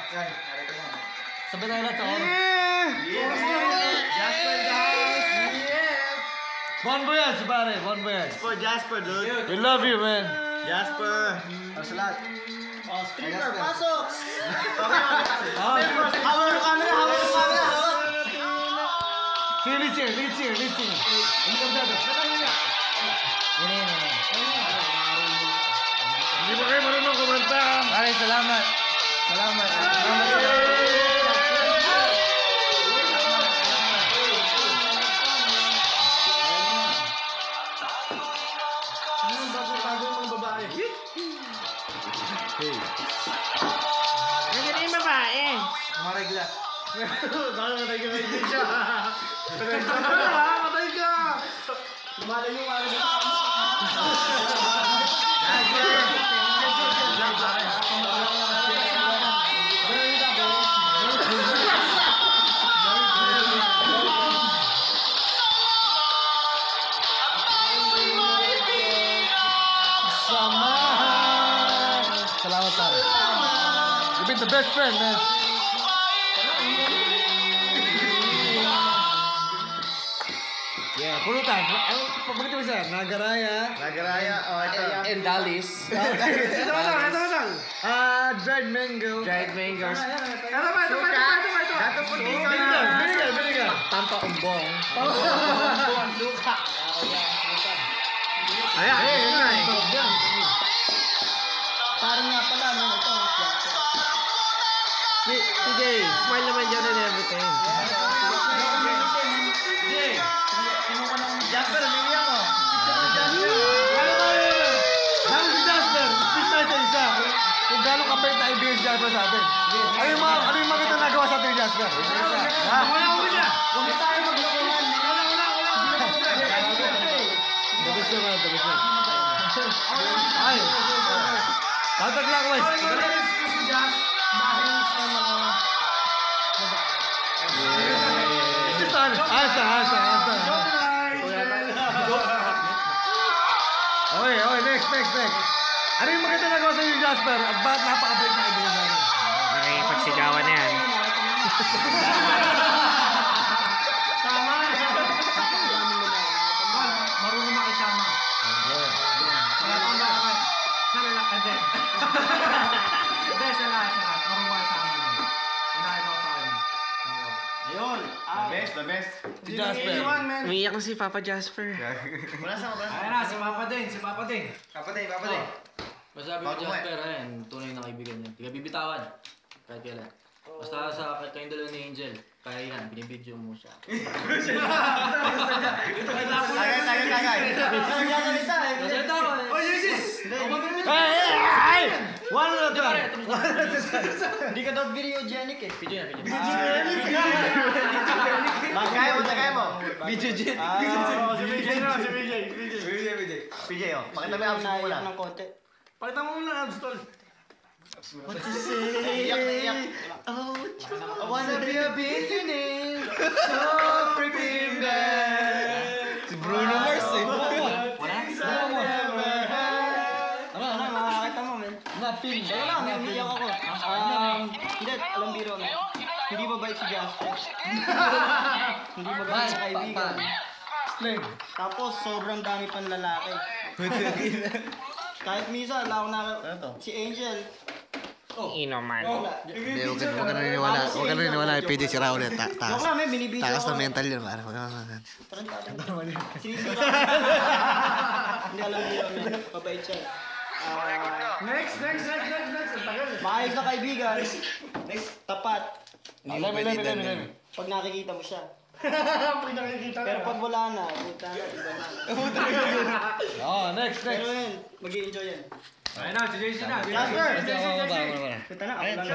Sabay tayo lahat sa oras. Jasper guys! Bon voyage, pare. Bon voyage. For Jasper, dude. We love you, man. Jasper. Salat. Stripper, pasok! Hawak ng camera, hawak ng camera. Sige, lead singer. Ano ka dito? Hindi ba kayo marunong kumanta? Pare, salamat. Salamat. Nandiyan yung babae. Marigla. Matay ka! Malay yung Salamat, pare. You've been the best friend, man. Yeah, pulutan. Ano, pagkita mo siya? Nagaraya. Oh, ito. And Dallas. Ito. Dried mango. Dried mangoes. Ito. Binigan. Tampa umbong. Luka. Ayan. Parang nga pala, no? Ito. TJ, smile naman dyan and everything. Jasper, lumiya mo. Ano si Jasper? Speech tayo sa isa. Kung gano'ng kapait na ibigay si Jasper sa atin. Ano yung mga nagawa sa atin ni Jasper? Wala ko siya. Huwag tayo maglokohan. Tapos yun. Ay. Counterclockwise. Ayos na. Okay, next. Ano yung maganda nagawa sa iyo, Jasper? At bakit napakabait na ibigay sa akin? Nakikipagsigawan na yan. Tama. Marunong makisama. Wala pang bakit. Sa lalaki. Hindi, sa lahat. Marunong makisama. Unahin ako sa kanya. Ayun. The best. Si Jasper. Umiiyak na si Papa Jasper. Wala sa kabra. Ayan na, si Papa din. Kapatid. Masabi ko Jasper, ayan, tunay na kaibigan niya. Tiga bibitawan. Kahit kailan. Basta sa kayong dalawa ni Angel, kaya yan, binibidyo mo siya. Tagay. Masalita ko eh. Oh, yes. Hey! One at a time. Hindi ka daw videogenic eh. Video yan. Magkaya mo. Video gen. Si PJ, oh. Pakita mo yung abs mo muna. ng konti. Palitan mo muna abs, tol. What you say? Iyak. Oh, I wanna be a billionaire. So pretty man. Si Bruno Mars eh. Ano, makakita mo, men. Napin. Wala lang, may umiyak ako. Hindi, alam biro na. Hindi mabait si Jasper. Hindi maganda sa kaibigan. Explain. Tapos, sobrang dami pang lalaki. Kahit minsan, si Angel. Inuman. Hindi, huwag ka na naniniwala. Pwede sira ulit. Joke lang, may binibidyo Takas ako. na mental yun. Parang Sinisira. Hindi alam biro, men. Mabait siya. Next. Maayos na kaibigan. Tapat. Leme. Pag nakikita mo siya. Pag nakikita Pero pag wala na, puta na, iba na. Oh, next. Pero yan, mag-i-enjoy yan. Ayun na, si JC na. Jasper! Wala. Puta na, ako lang.